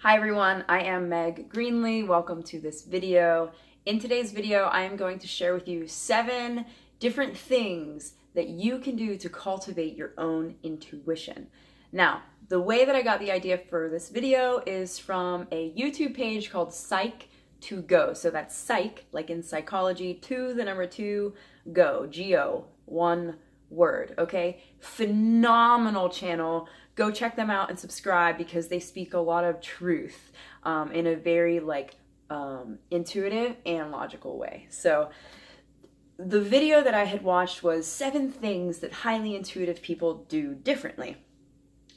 Hi everyone, I am Meg Greenlee. Welcome to this video. In today's video, I am going to share with you 7 different things that you can do to cultivate your own intuition. Now, the way that I got the idea for this video is from a YouTube page called Psych2Go. So that's psych, like in psychology, 2 go, G-O, one word, okay? Phenomenal channel. Go check them out and subscribe because they speak a lot of truth in a very intuitive and logical way. So the video that I had watched was 7 things that highly intuitive people do differently.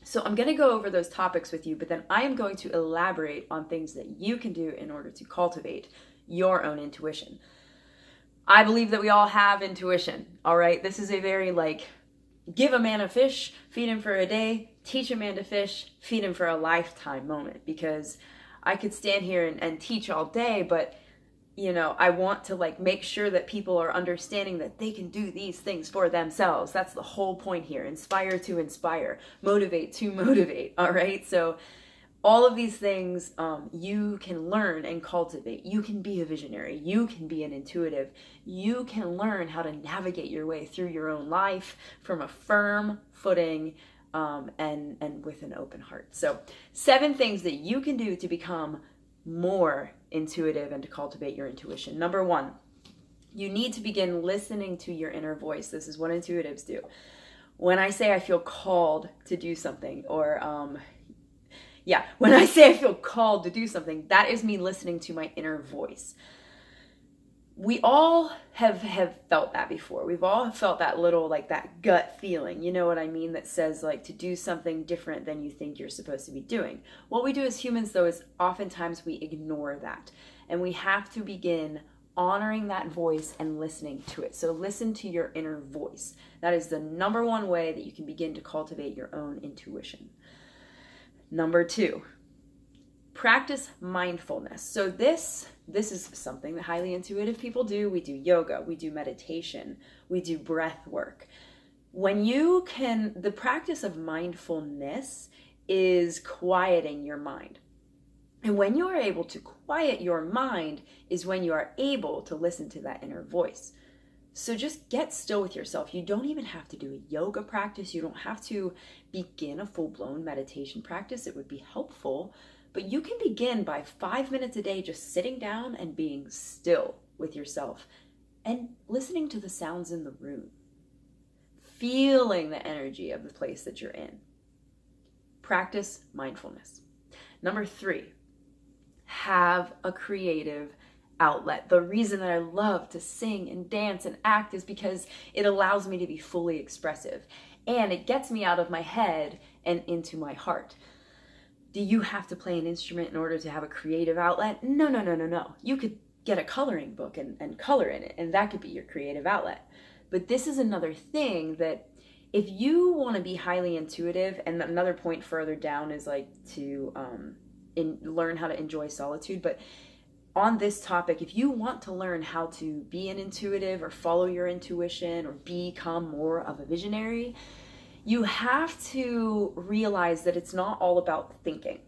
So I'm going to go over those topics with you, but then I am going to elaborate on things that you can do in order to cultivate your own intuition. I believe that we all have intuition, all right? This is a very give a man a fish, feed him for a day, teach a man to fish, feed him for a lifetime moment, because I could stand here and teach all day, but I want to make sure that people are understanding that they can do these things for themselves. That's the whole point here. Inspire to inspire, motivate to motivate, all right? So all of these things you can learn and cultivate. You can be a visionary. You can be an intuitive. You can learn how to navigate your way through your own life from a firm footing and with an open heart. So 7 things that you can do to become more intuitive and to cultivate your intuition. Number 1, you need to begin listening to your inner voice. This is what intuitives do. When I say I feel called to do something, or when I say I feel called to do something, that is me listening to my inner voice. We all have felt that before. We've all felt that little, that gut feeling, you know what I mean, that says to do something different than you think you're supposed to be doing. What we do as humans, though, is oftentimes we ignore that. And we have to begin honoring that voice and listening to it. So listen to your inner voice. That is the number 1 way that you can begin to cultivate your own intuition. Number 2, practice mindfulness. So this is something that highly intuitive people do. We do yoga, we do meditation, we do breath work. The practice of mindfulness is quieting your mind. And when you are able to quiet your mind is when you are able to listen to that inner voice. So just get still with yourself. You don't even have to do a yoga practice. You don't have to begin a full-blown meditation practice. It would be helpful, but you can begin by 5 minutes a day just sitting down and being still with yourself and listening to the sounds in the room, feeling the energy of the place that you're in. Practice mindfulness. Number 3, have a creative outlet. The reason that I love to sing and dance and act is because it allows me to be fully expressive, and it gets me out of my head and into my heart. Do you have to play an instrument in order to have a creative outlet? No. You could get a coloring book and color in it, and that could be your creative outlet. But this is another thing that if you want to be highly intuitive, and another point further down is to learn how to enjoy solitude, but on this topic, if you want to learn how to be an intuitive or follow your intuition or become more of a visionary, you have to realize that it's not all about thinking.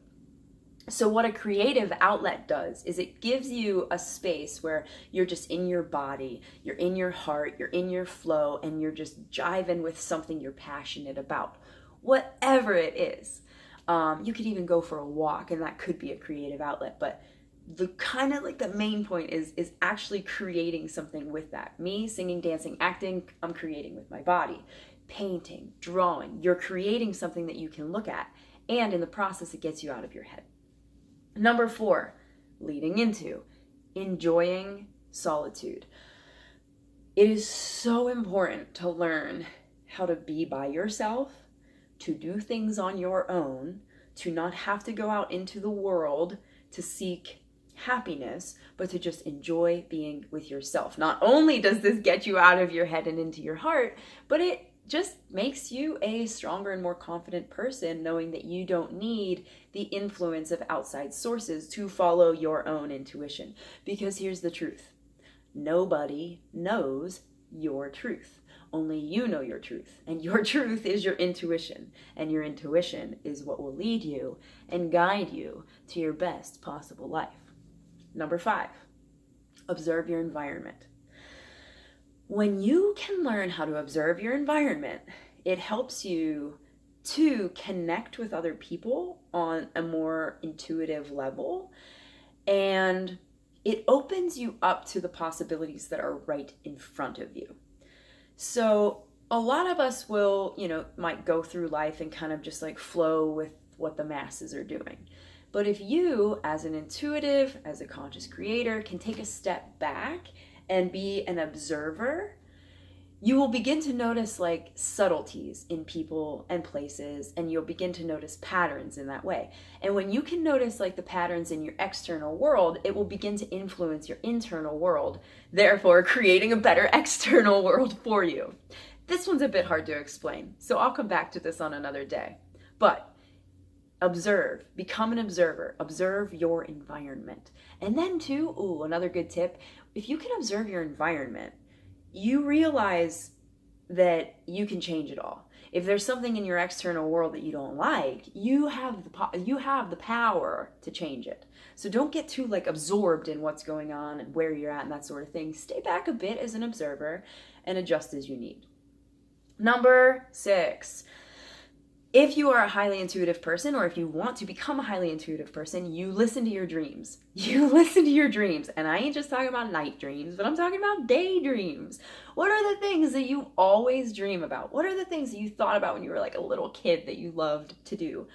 So what a creative outlet does is it gives you a space where you're just in your body, you're in your heart, you're in your flow, and you're just jiving with something you're passionate about, whatever it is. You could even go for a walk, and that could be a creative outlet, but the the main point is actually creating something with that. Me singing, dancing, acting, I'm creating with my body. Painting, drawing, you're creating something that you can look at, and in the process it gets you out of your head. Number 4, leading into enjoying solitude. It is so important to learn how to be by yourself, to do things on your own, to not have to go out into the world to seek happiness, but to just enjoy being with yourself. Not only does this get you out of your head and into your heart, but it just makes you a stronger and more confident person, knowing that you don't need the influence of outside sources to follow your own intuition. Because here's the truth. Nobody knows your truth. Only you know your truth, and your truth is your intuition, and your intuition is what will lead you and guide you to your best possible life. Number 5, observe your environment. When you can learn how to observe your environment, it helps you to connect with other people on a more intuitive level, and it opens you up to the possibilities that are right in front of you. So a lot of us will, might go through life and kind of just like flow with what the masses are doing. But if you, as an intuitive, as a conscious creator, can take a step back and be an observer, you will begin to notice like subtleties in people and places, and you'll begin to notice patterns in that way. And when you can notice like the patterns in your external world, it will begin to influence your internal world, therefore creating a better external world for you. This one's a bit hard to explain, so I'll come back to this on another day. But observe, become an observer, observe your environment. And then too, another good tip, if you can observe your environment, you realize that you can change it all. If there's something in your external world that you don't like, you have the power to change it. So don't get too like absorbed in what's going on and where you're at and that sort of thing. Stay back a bit as an observer and adjust as you need. Number 6. If you are a highly intuitive person, or if you want to become a highly intuitive person, you listen to your dreams. You listen to your dreams. And I ain't just talking about night dreams, but I'm talking about daydreams. What are the things that you always dream about? What are the things that you thought about when you were like a little kid that you loved to do?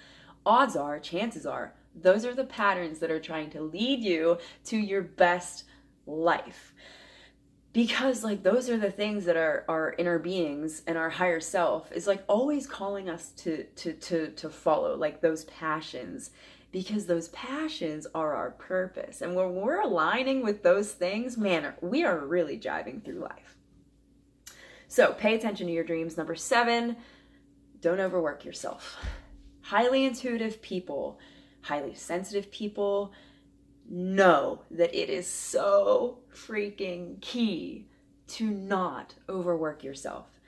Odds are, chances are, those are the patterns that are trying to lead you to your best life. Because like those are the things that our inner beings and our higher self is like always calling us to follow, like those passions, because those passions are our purpose. And when we're aligning with those things, man, we are really jiving through life. So pay attention to your dreams. Number 7, don't overwork yourself. Highly intuitive people, highly sensitive people, know that it is so freaking key to not overwork yourself.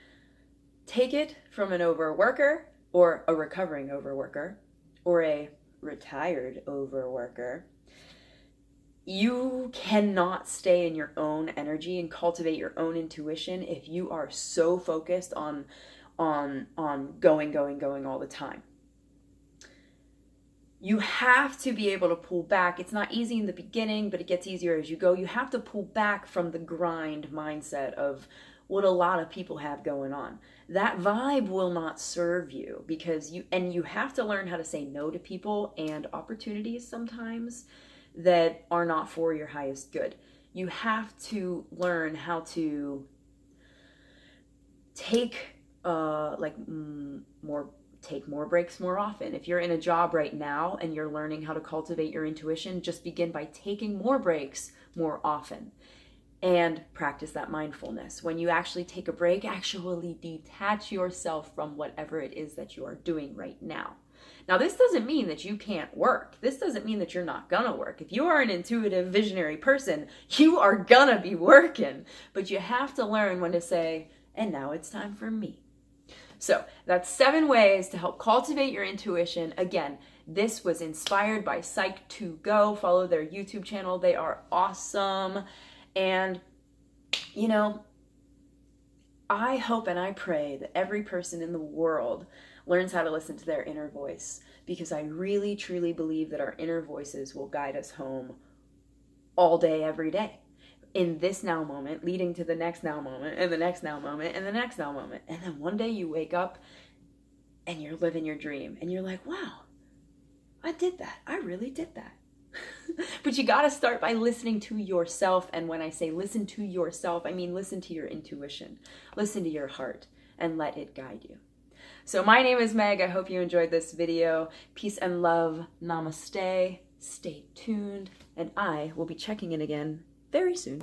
Take it from an overworker, or a recovering overworker, or a retired overworker. You cannot stay in your own energy and cultivate your own intuition if you are so focused on going all the time. You have to be able to pull back. It's not easy in the beginning, but it gets easier as you go. You have to pull back from the grind mindset of what a lot of people have going on. That vibe will not serve you, because you have to learn how to say no to people and opportunities sometimes that are not for your highest good. You have to learn how to take more breaks more often. If you're in a job right now and you're learning how to cultivate your intuition, just begin by taking more breaks more often and practice that mindfulness. When you actually take a break, actually detach yourself from whatever it is that you are doing right now. Now, this doesn't mean that you can't work. This doesn't mean that you're not gonna work. If you are an intuitive, visionary person, you are gonna be working, but you have to learn when to say, and now it's time for me. So that's 7 ways to help cultivate your intuition. Again, this was inspired by Psych2Go. Follow their YouTube channel. They are awesome. And, I hope and I pray that every person in the world learns how to listen to their inner voice, because I really, truly believe that our inner voices will guide us home all day, every day. In this now moment, leading to the next now moment, and the next now moment, and the next now moment. And then one day you wake up and you're living your dream and you're like, wow, I did that. I really did that. But you got to start by listening to yourself. And when I say listen to yourself, I mean listen to your intuition, listen to your heart, and let it guide you. So my name is Meg. I hope you enjoyed this video. Peace and love. Namaste. Stay tuned. And I will be checking in again very soon.